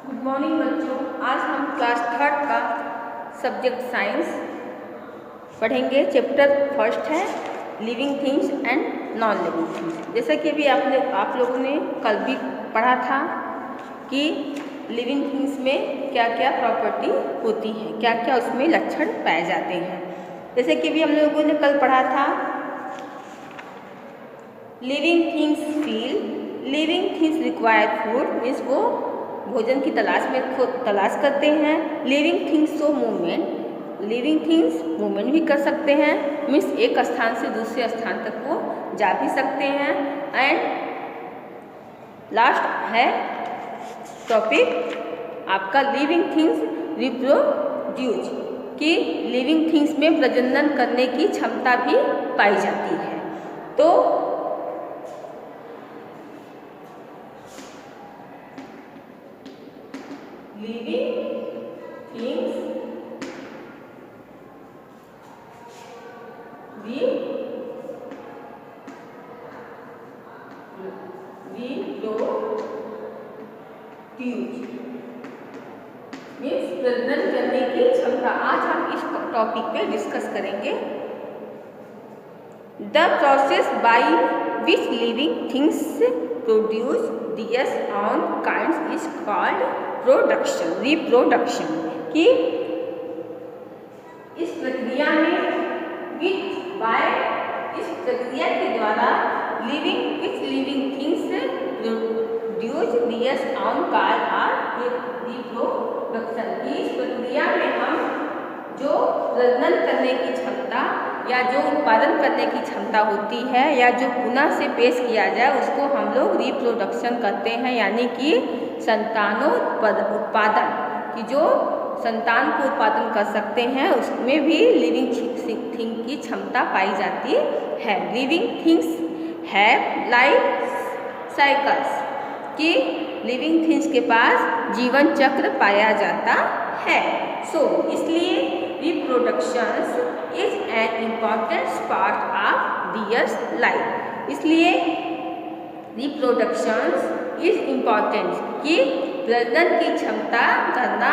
Good morning बच्चों। आज हम क्लास थर्ड का सब्जेक्ट साइंस पढ़ेंगे। चैप्टर फर्स्ट है living things and non living things. जैसा कि अभी आप लोगों ने कल भी पढ़ा था कि लिविंग थिंग्स में क्या क्या प्रॉपर्टी होती है, क्या क्या उसमें लक्षण पाए जाते हैं। जैसे कि अभी हम लोगों ने कल पढ़ा था living things feel, living things require food, means वो भोजन की तलाश करते हैं। Living things show movement, living things movement भी कर सकते हैं, मीन्स एक स्थान से दूसरे स्थान तक वो जा भी सकते हैं। एंड लास्ट है टॉपिक आपका लिविंग थिंग्स रिप्रोड्यूस, कि लिविंग थिंग्स में प्रजनन करने की क्षमता भी पाई जाती है। तो लिविंग थिंग्स मीन्स प्रजनन करने की क्षमता। आज हम इस टॉपिक पे डिस्कस करेंगे। The process by which living things produce their own kinds is called production, reproduction. कि इस प्रक्रिया में इस प्रक्रिया के द्वारा living things produce their own kind are reproduction. की इस प्रक्रिया में हम जो प्रजनन करने की क्षमता या जो उत्पादन करने की क्षमता होती है या जो पुनः से पेश किया जाए उसको हम लोग रिप्रोडक्शन करते हैं, यानी कि संतानोत्पादन। कि जो संतान को उत्पादन कर सकते हैं उसमें भी लिविंग थिंग की क्षमता पाई जाती है। Living things have life cycles, कि लिविंग थिंग्स के पास जीवन चक्र पाया जाता है। सो इसलिए reproductions is an important part of theirs life. इसलिए रिप्रोडक्शंस इज इम्पॉर्टेंट, कि प्रजनन की क्षमता करना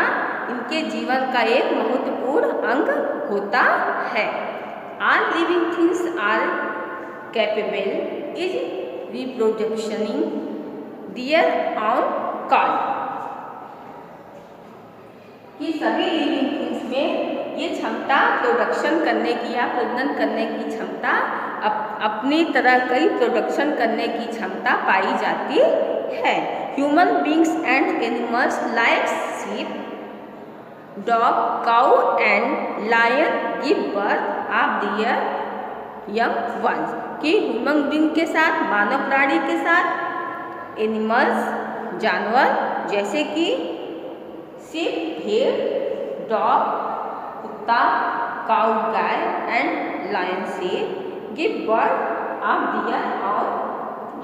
इनके जीवन का एक महत्वपूर्ण अंग होता है। All living things are capable is reproducing their own kind. कि सभी लिविंग थिंग्स में ये क्षमता प्रोडक्शन करने की या प्रजनन करने की क्षमता अपनी तरह कई प्रोडक्शन करने की क्षमता पाई जाती है। Human beings and animals like sheep, dog, cow and lion give birth of their young ones. कि ह्यूमन बींग के साथ, मानव प्राणी के साथ एनिमल्स जानवर जैसे कि शीप भेड़, डॉग कुत्ता, काउ गाय एंड लायन से गिव बर्थ ऑफ दियर और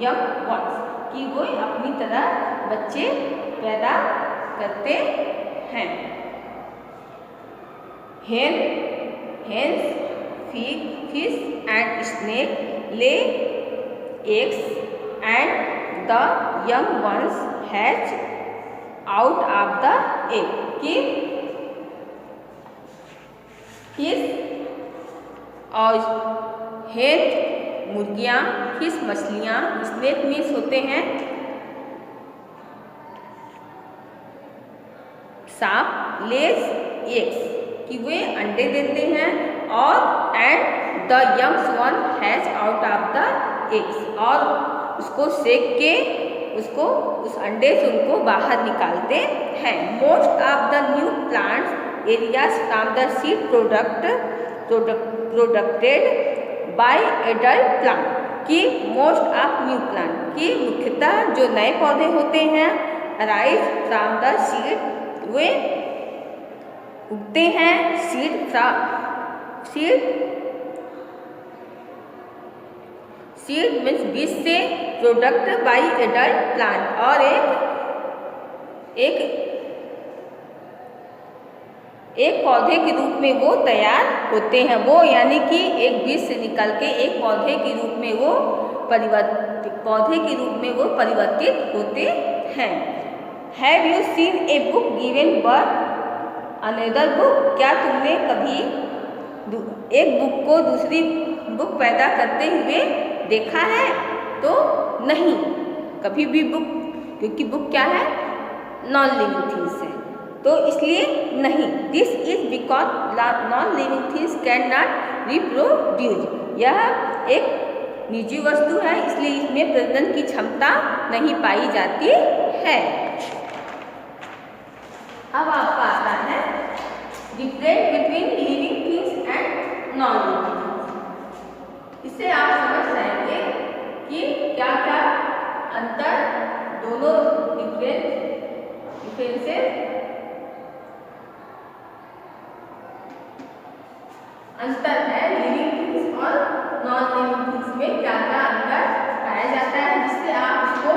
यंग वंस। कि वो अपनी तरह बच्चे पैदा करते हैं। Hens, fish and snake lay eggs and the young ones hatch out of the egg। कि फिश और हेन मुर्गियाँ, फिश मछलियाँ, स्नेक मीन्स होते हैं सांप, लेज एग्स, कि वे अंडे देते हैं और and the youngs one hatch out of the eggs, और उसको सेक के उसको उस अंडे से उनको बाहर निकालते हैं। Most of the new plants arise from the seed produced by adult plant. कि मोस्ट ऑफ न्यू प्लांट, कि मुख्यतः जो नए पौधे होते हैं अराइज फ्रॉम द सीड, वे उगते हैं सीड मीन्स बीज से, प्रोडक्ट बाय एडल्ट प्लांट, और एक पौधे के रूप में वो तैयार होते हैं। वो यानी कि एक बीज से निकल के एक पौधे के रूप में वो परिवर्तित होते हैं। Have you seen a book given birth another book? क्या तुमने कभी एक बुक को दूसरी बुक पैदा करते हुए देखा है? तो नहीं, कभी भी बुक, क्योंकि बुक क्या है? नॉन लिविंग थिंग्स है, तो इसलिए नहीं। This is because non living things can not reproduce. यह एक निजी वस्तु है, इसलिए इसमें प्रजनन की क्षमता नहीं पाई जाती है। अब आपका आता है difference between living things and non living things. इससे आप समझ जाएंगे कि क्या क्या अंतर, दोनों डिफरेंसेस अंतर है लिविंग थिंग्स और नॉन लिविंग थिंग्स में, क्या क्या अंतर पाया जाता है, जिससे आप इसको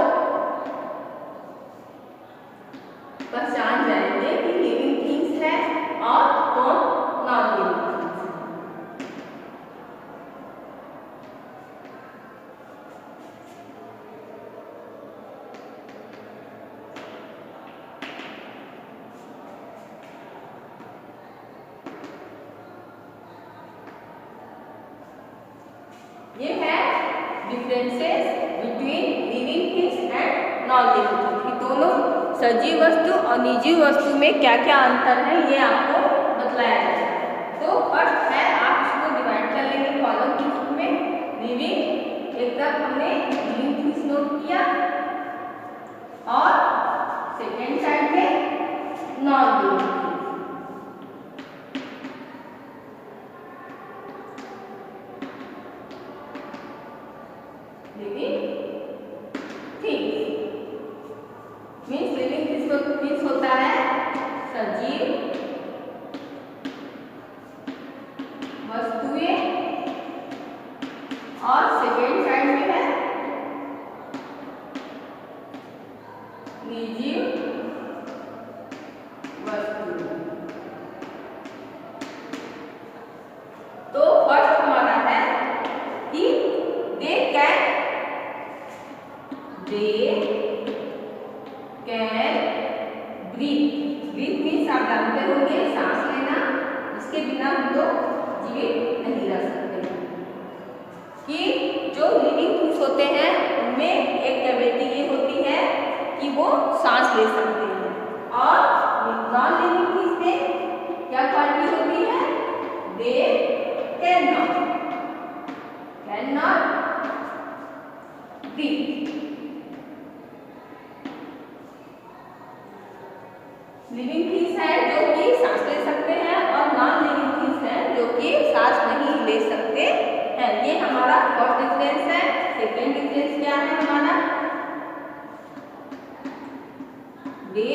पहचान जाएंगे कि लिविंग थिंग्स है और कौन नॉन लिविंग थिंग्स है। ये है differences between living things and non living things. दोनों सजीव वस्तु और निर्जीव वस्तु में क्या क्या अंतर है, ये आपको बतलाया जाएगा। तो फर्स्ट है, आप इसको डिवाइड कर लेंगे कॉलम के रूप में। लिविंग, एक तरफ हमने लिविंग थिंग्स नोट किया और सेकेंड साइड में non living things. Living things means, living things means होता है सजीव वस्तुएं, और सेकेंड साइड में है निर्जीव वस्तु। तो फर्स्ट हमारा है कि they can breathe. Breathe means आप जानते होंगे सांस लेना, इसके बिना हम लोग जीवित नहीं रह सकते। कि जो लिविंग थिंग्स होते हैं उनमें एक कैपेबिलिटी ये होती है कि वो सांस ले सकते हैं, और नॉन लिविंग थिंग्स में क्या क्वालिटी होती है? They can not breathe. Living things है जो कि सांस ले सकते हैं, और नॉन लिविंग थिंग्स है जो कि सांस नहीं ले सकते हैं। ये हमारा फर्स्ट डिफरेंस है। सेकेंड डिफरेंस क्या है हमारा? They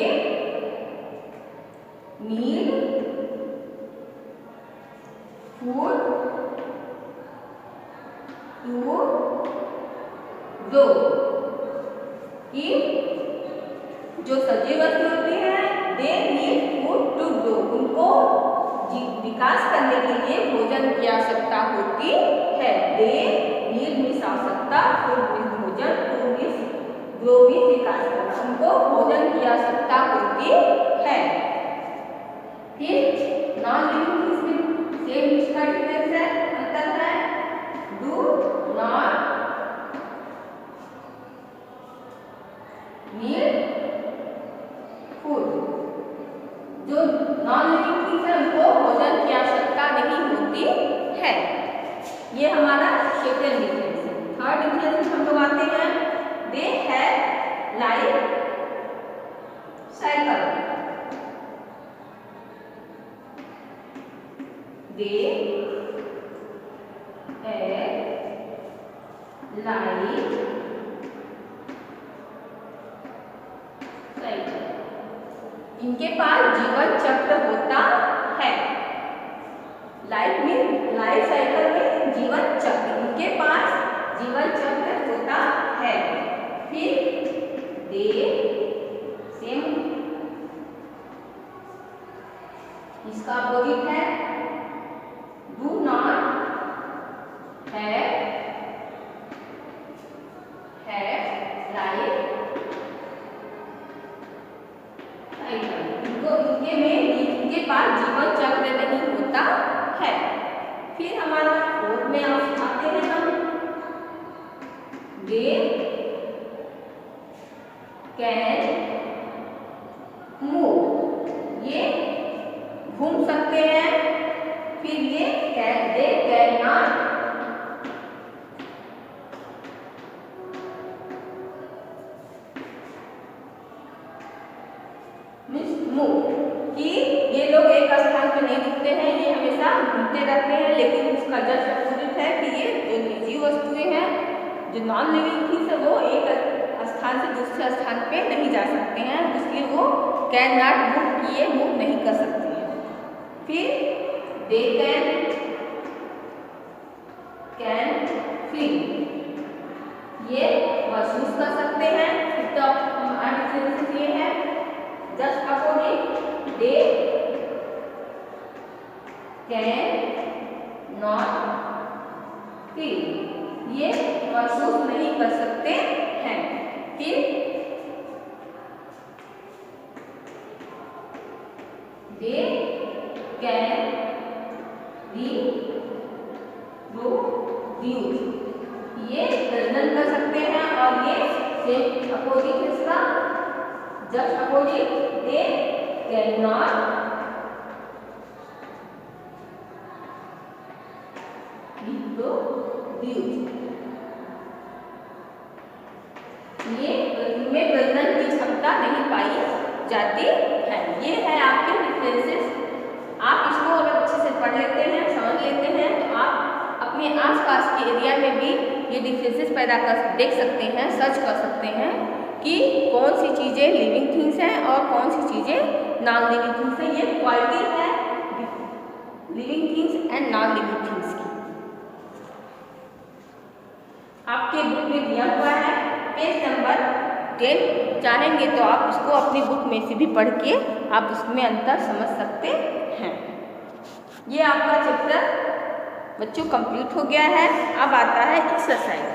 need food to grow. कि जो सजीव वस्तु होती है, they need food to grow, उनको विकास करने के लिए भोजन की आवश्यकता होती है। दे नीड मीन्स आवश्यकता, फूड मीन्स भोजन, टू मीन्स ग्रो मीन्स विकास करना, उनको भोजन की आवश्यकता होती है। फिर नॉन लिविंग थिंग्स में सेम इसका डिफरेंस है, अंतर है। Do not need food. जो नॉन लिविंग थिंग्स है उनको भोजन की आवश्यकता नहीं होती है। ये हमारा सेकेंड डिफरेंस है। थर्ड डिफरेंस हम लोग आते हैं, they have life cycle. They have life cycle, इनके पास जीवन चक्र होता है। लाइफ में, लाइफ साइकिल में जीवन चक्र, इनके पास जीवन चक्र होता है। फिर दे सेम, इसका अपोजिट है डू नॉट हैव लाइफ पास जीवन चक्र नहीं होता है। फिर हमारा फोर्थ में आते हैं हम, दे कैन मूव, ये घूम सकते हैं। फिर ये दे कैन नॉट मूव, कि ये लोग एक स्थान पर नहीं दिखते हैं, ये हमेशा घूमते रहते हैं। लेकिन उसका जस्ट अपोजिट है कि ये जो निर्जीव वस्तुएं हैं, जो नॉन लिविंग थिंग्स है, वो एक स्थान से दूसरे स्थान पे नहीं जा सकते हैं, इसलिए वो कैन नॉट मूव, किए मूव नहीं कर सकते हैं। फिर दे कैन फील, ये महसूस कर सकते हैं। तो ये है just opposite, they can not feel, ये महसूस नहीं कर सकते हैं। फिर दे कैन रिप्रोड्यूस, ये प्रजनन कर सकते हैं। और ये सेम अपोजिट है इसका, just opposite, they can not reproduce, ये इनमें प्रजनन की क्षमता नहीं पाई जाती है। ये है आपके डिफरेंसेस। आप इसको अगर अच्छे से पढ़ लेते हैं, समझ लेते हैं, तो आप अपने आसपास के एरिया में भी ये डिफरेंसेस पैदा कर देख सकते हैं, सर्च कर सकते हैं कि कौन सी चीज़ें लिविंग थिंग्स हैं और कौन सी चीज़ें नॉन लिविंग थिंग्स हैं। ये क्वालिटी है living things and non living things की। आपके बुक में दिया हुआ है पेज नंबर 10, चाहेंगे तो आप इसको अपनी बुक में से भी पढ़ के आप उसमें अंतर समझ सकते हैं। ये आपका चैप्टर बच्चों कंप्लीट हो गया है। अब आता है एक्सरसाइज।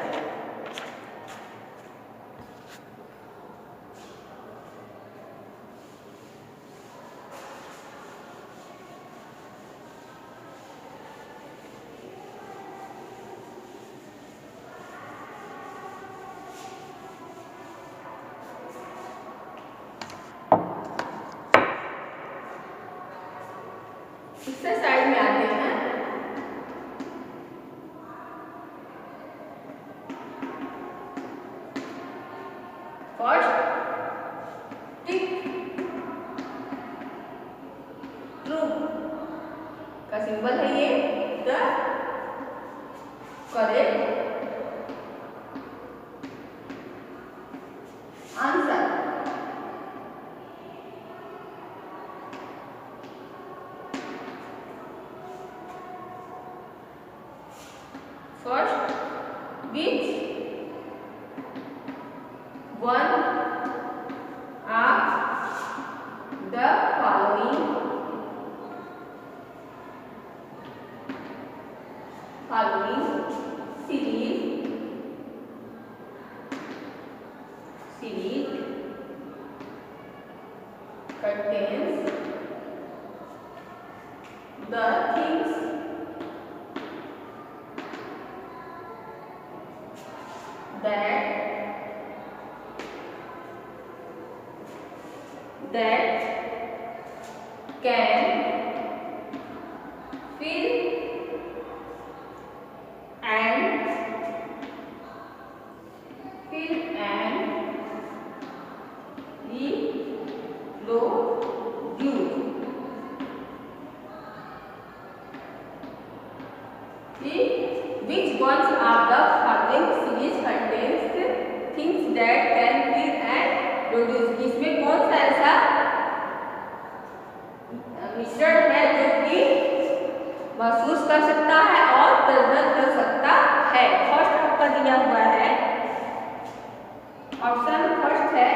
एक्सरसाइज में आते हैं। फर्स्ट, टिक ट्रू का सिंबल है ये, the correct answer. First, which one of the following series contains the things that can fill and reproduce. Which ones of the following series contains things that can fill and produce? इसमें कौन सा ऐसा मिश्रण है जो कि महसूस कर सकता है और प्रजनन कर सकता है? फर्स्ट आपका दिया हुआ है, ऑप्शन फर्स्ट है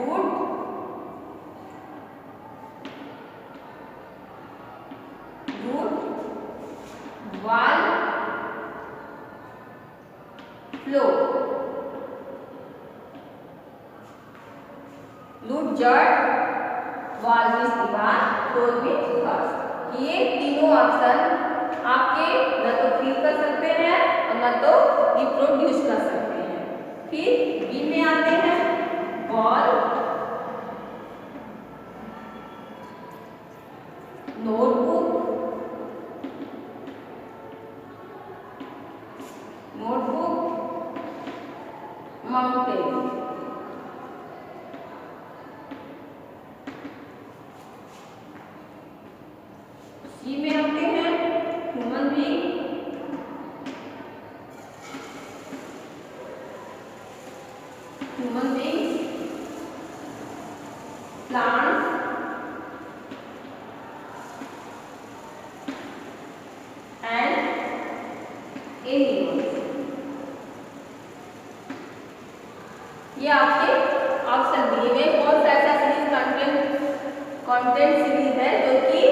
रूट, वाल, फ्लो। रूट जड़, वॉल मीन्स दीवार, फ्लोर मीन्स फर्श। ये तीनों ऑप्शन आपके न तो फिल कर सकते हैं और न तो रिप्रोड्यूस कर सकते हैं। फिर बी में आते हैं बॉल, नोटबुक, माउंटेन। सी में आते हैं human being, plants, and animals. ये आपके ऑप्शन दिए गए। कौन सा ऐसा सीरीज कंटेंट सीरीज है जो कि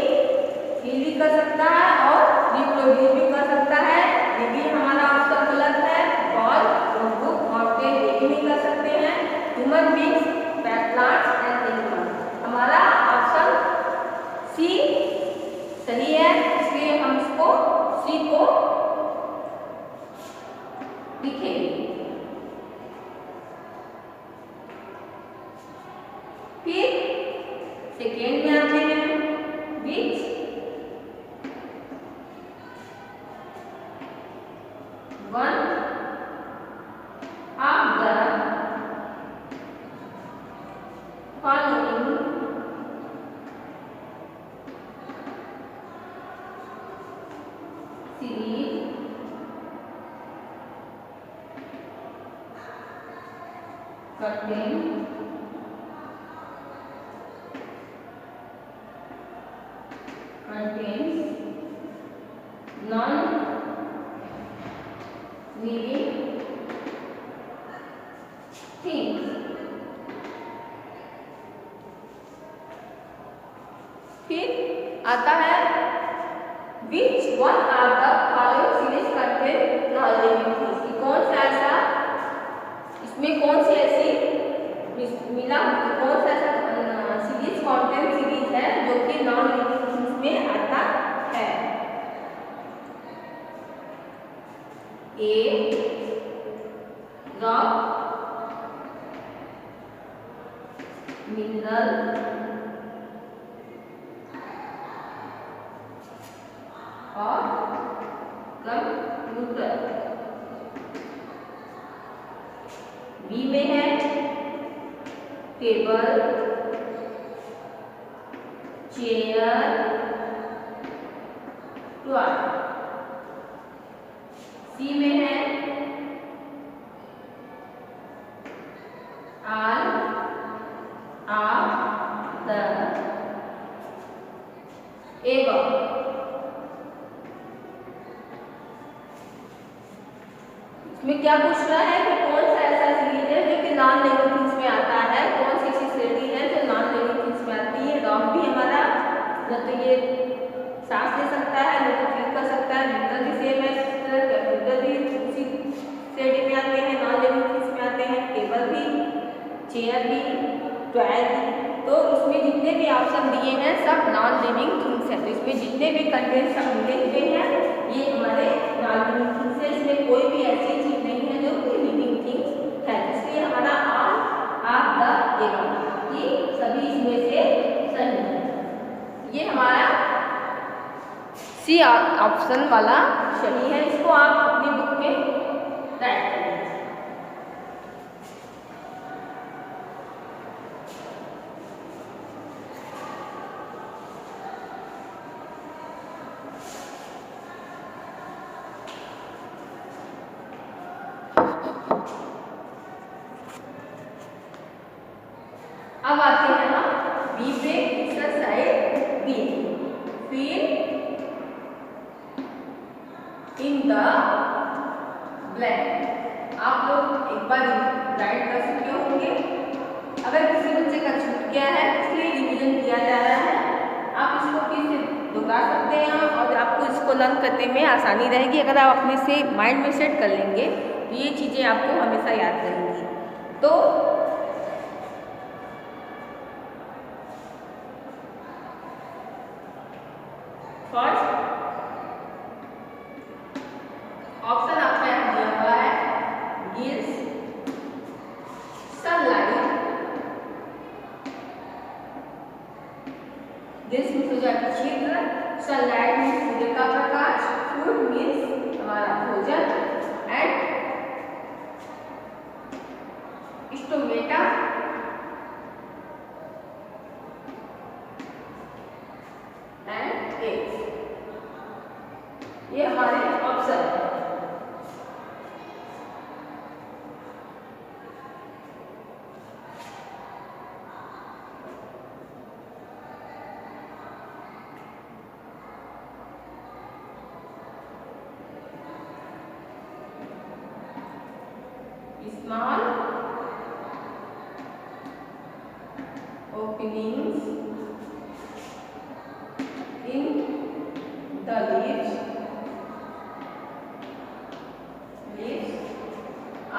फिल भी कर सकता है और रिप्रोड्यूस भी कर सकता है? ये भी हमारा ऑप्शन गलत है। बॉल, नोटबुक, माउंटेन ये भी नहीं कर सकते हैं। Human beings, plants and animals. हमारा ऑप्शन सी सही है, इसलिए हम इसको सी को लिखेंगे। फिर सेकेंड में आते हैं which one of the following series contains non-living things। फिर आता है which one of the following series contain non-living things। कौन सा ऐसा, इसमें कौन सी ऐसी मिला, कौन सा ऐसा सीरीज कंटेंट सीरीज है जो कि नॉन लिविंग थिंग्स में आता है? ए रॉक, मिनरल, और कंप्यूटर। बी में है टेबल, चेयर, टॉय। सी में है ऑल ऑफ द एबव। इसमें क्या पूछ रहा है कि कौन सा ऐसा सीरीज है जो कि नॉन लिविंग थिंग्स में आता है? कौन सी ऐसी श्रेणी है जो नॉन लिविंग थिंग्स में आती है? रॉक भी हमारा न तो ये सांस ले सकता है, न तो फील कर सकता है। मिनरल भी सेम है, कंप्यूटर भी उसी श्रेणी में आते हैं, नॉन लिविंग थिंग्स में आते हैं। टेबल भी, चेयर भी, टॉय भी। तो इसमें जितने भी ऑप्शन दिए हैं सब नॉन लिविंग थिंग्स हैं। तो इसमें जितने भी कंटेंट सब मिले हुए हैं ये हमारे नॉन लिविंग थिंग्स है। इसमें कोई भी ऐसी चीज नहीं है जो कि लिविंग थिंग्स है। इसलिए हमारा ऑल ऑफ द एबव कि सभी इसमें से सही है। ये हमारा सी ऑप्शन वाला सही है। इसको आप अपनी बुक में राइट करें। अब आते हैं हम बी पे, exercise B. Fill in the blank. आप लोग एक बार राइट कर चुके होंगे। अगर किसी बच्चे का छूट गया है इसलिए रिवीजन किया जा रहा है। आप इसको फिर से दोहरा सकते हैं और आपको इसको लर्न करने में आसानी रहेगी। अगर आप अपने से माइंड में सेट कर लेंगे तो ये चीज़ें आपको हमेशा याद रहेंगी। तो फर्स्ट ऑप्शन आपका यहाँ दिया हुआ है गिव्स सनलाइट, गिव्स मीन्स हो जाएगा छिद्र, सनलाइट मीन्स सूर्य का प्रकाश, फूड मीन्स हमारा भोजन, एंड स्टोमेटा एंड एग्स। ये हमारे ऑप्शन है। Small openings in the leaves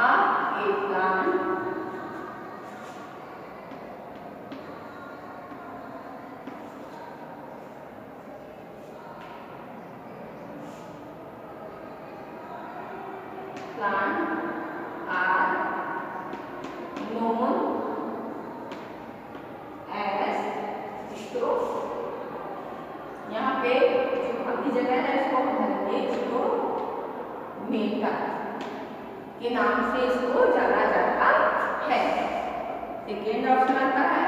of a plant are known as stomata. यहाँ पे जो खाली जगह है इसको हम धरेंगे स्टोमेटा के नाम से इसको जाना जाता है। सेकेंड ऑप्शन आता है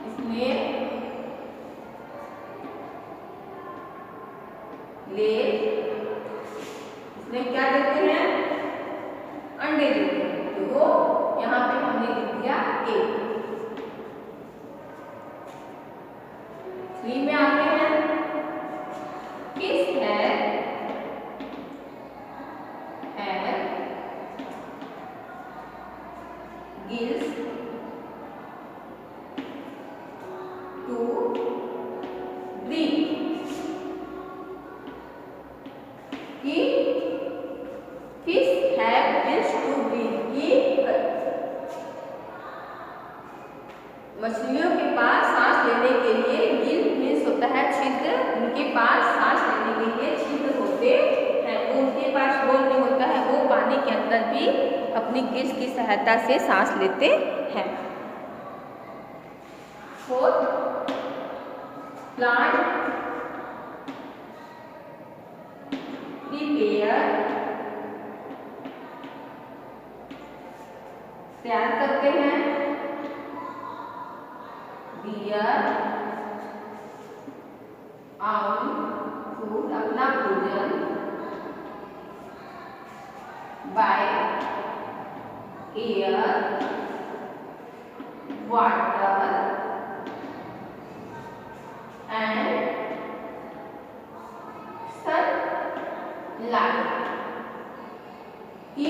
इसमें ले इसमें क्या देते हैं, अंडे देते हैं, तो वो यहाँ पे हमने लिख दिया ए। 3 में आते हैं किस है गिल्स टू ब्रीथ, कि fish have gills to breathe, कि मछलियों के पास सांस लेने के लिए गिल मीन्स होता है छिद्र, उनके पास सांस लेने के लिए छिद्र होते हैं, वो उनके पास होल नहीं होता है, वो पानी के अंदर भी अपनी गिल्स की सहायता से सांस लेते हैं। फोर्थ प्लांट प्रिपेयर तैयार करते हैं बियर फूड अपना भोजन by air water and sunlight, कि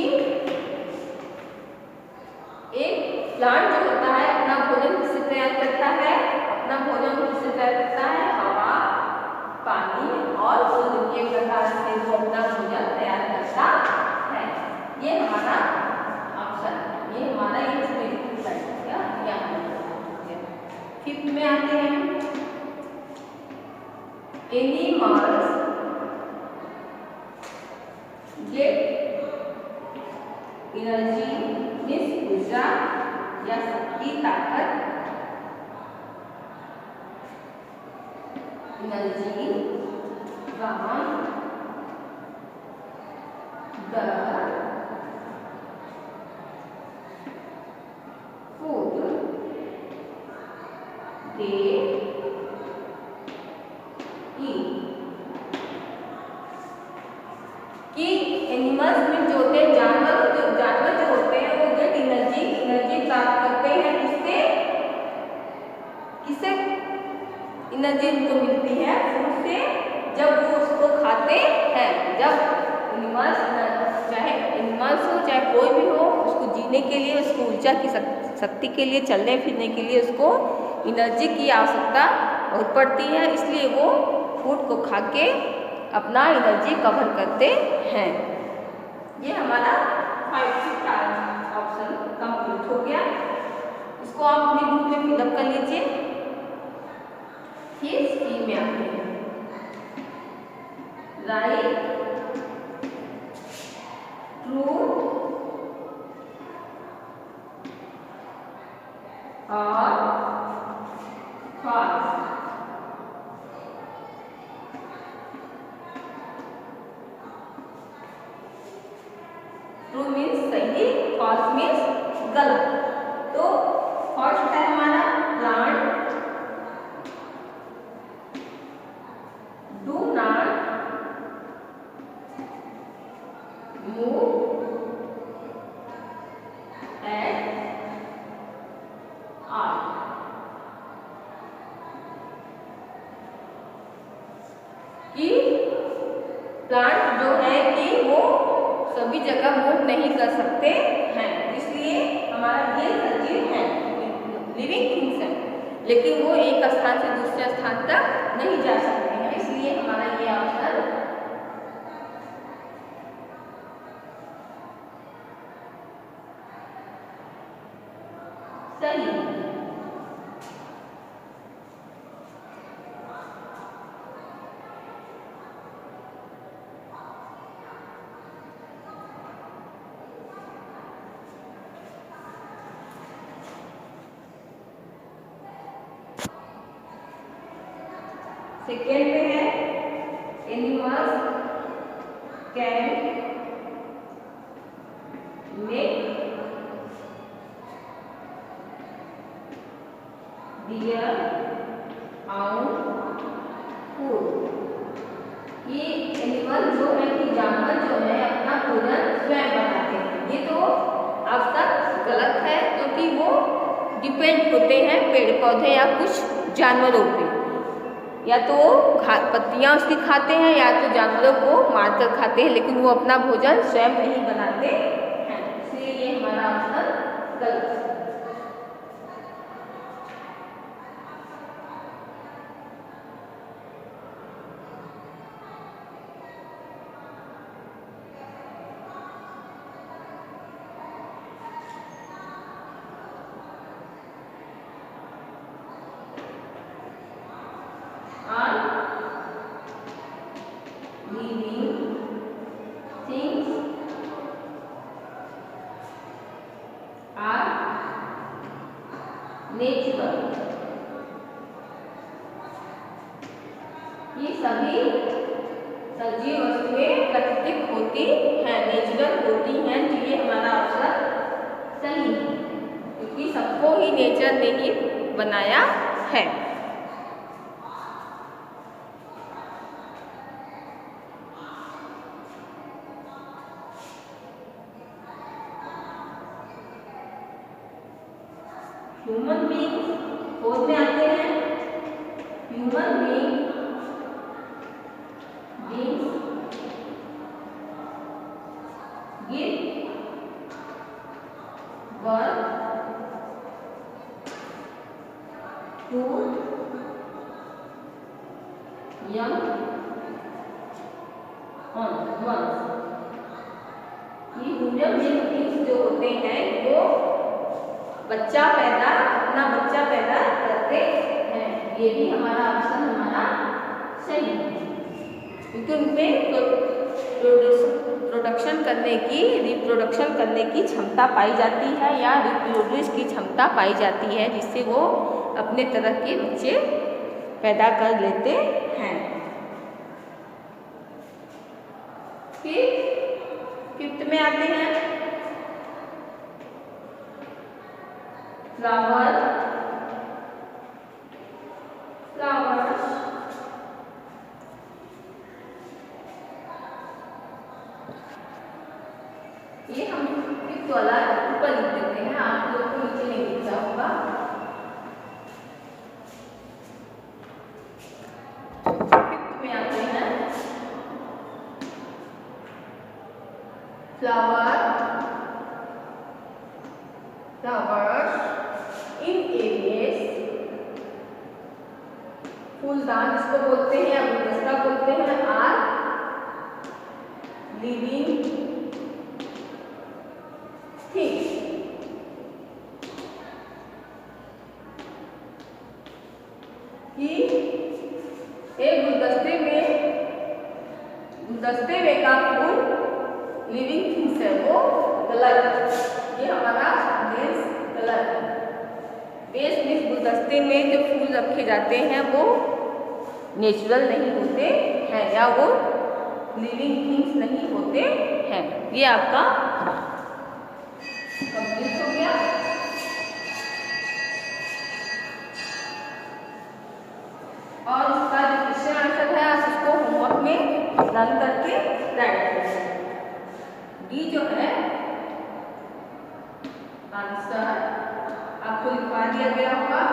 एक प्लांट जो होता है अपना भोजन किससे तैयार करता है, अपना भोजन किससे तैयार करता है, हवा, पानी और सूर्य के प्रकाश से वो अपना भोजन तैयार करता है। ये हमारा ऑप्शन, ये हमारा फिफ्थ में आते हैं एनिमल्स गेट एनर्जी मीन्स ऊर्जा या शक्ति, ताकत, एनर्जी फ्रॉम द फूड दे ईट, कि एनिमल्स में जो होते हैं जानवर जो होते हैं वो गेट एनर्जी प्राप्त करते हैं, किससे एनर्जी उनको मिलती है फूड से, जब वो उसको खाते हैं। जब एनिमल्स, चाहे एनिमल्स हो चाहे कोई भी हो, उसको जीने के लिए, उसको ऊर्जा की शक्ति के लिए, चलने फिरने के लिए उसको एनर्जी की आवश्यकता बहुत पड़ती है, इसलिए वो फूड को खा के अपना एनर्जी कवर करते हैं। ये हमारा 5 ऑप्शन कंप्लीट हो गया। इसको आप अपनी बुक में फिलअप कर लीजिए। फिर सी में आते हैं। राइट, ट्रू और फॉल्स। ट्रू मीन्स सही, फॉल्स मीन्स गलत। तो फर्स्ट है हमारा plant do not move at all. कि प्लांट जो है कि वो सभी जगह मूव नहीं कर सकते हैं, इसलिए हमारा ये सजीव है, लिविंग थिंग्स है, लेकिन वो एक स्थान से दूसरे स्थान तक नहीं जा सकते हैं, इसलिए हमारा ये ऑप्शन सही है। सेकेंड में है animals can make their own food. ये एनिमल जो है कि जानवर जो है अपना भोजन स्वयं बनाते हैं, ये तो अब तक गलत है, क्योंकि वो डिपेंड होते हैं पेड़ पौधे या कुछ जानवरों पे, या तो पत्तियां उसकी खाते हैं या तो जानवरों को मारकर खाते हैं, लेकिन वो अपना भोजन स्वयं नहीं बनाते हैं, इसलिए ये हमारा ऑप्शन गलत है। Living things are natural। ये सभी सजीव वस्तुएं प्राकृतिक होती हैं, नेचुरल होती हैं, तो ये हमारा ऑप्शन सही है, क्योंकि सबको ही नेचर ने ही बनाया है। ह्यूमन बीइंग फोर्थ में आते हैं। Human beings give birth to young ones. ये ह्यूमन बीइंग्स जो होते हैं वो अपना बच्चा पैदा करते हैं, ये भी हमारा ऑप्शन हमारा सही है, क्योंकि उनमें रिप्रोडक्शन करने की क्षमता पाई जाती है या रिप्रोड्यूस की क्षमता पाई जाती है, जिससे वो अपने तरह के बच्चे पैदा कर लेते हैं। फिर फिफ्थ में आते हैं फ्लावर्स ये हम फिफ्थ वाला ऊपर लिख देते हैं, आप लोग को नीचे नहीं दिख रहा होगा। फिफ्थ में आते हैं flowers in areas, फूलदान जिसको बोलते हैं या गुलदस्ता बोलते हैं, आर लिविंग थिंग्स। कि एक गुलदस्ते में का फूल लिविंग थिंग्स है, वो गलत। ये हमारा बेस गलत है। बेस मीन्स गुलदस्ते में जो फूल रखे जाते हैं वो नेचुरल नहीं होते हैं या वो लिविंग थिंग्स नहीं होते हैं। ये आपका कंप्लीट हो गया। और इसका जो क्वेश्चन आंसर है आप उसको होमवर्क में रन करके राइट करें। डी जो है आंसर आपको लिखवा दिया गया होगा।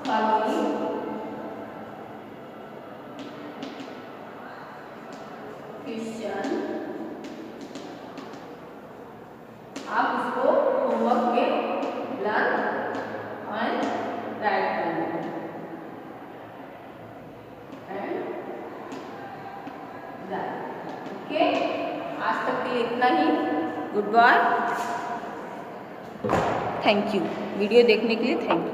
फॉलोइंग क्वेश्चन आप उसको होमवर्क में लर्न एंड राइट करेंगे। ओके, आज तक के लिए इतना ही। Good bye, thank you. Video देखने के लिए थैंक यू।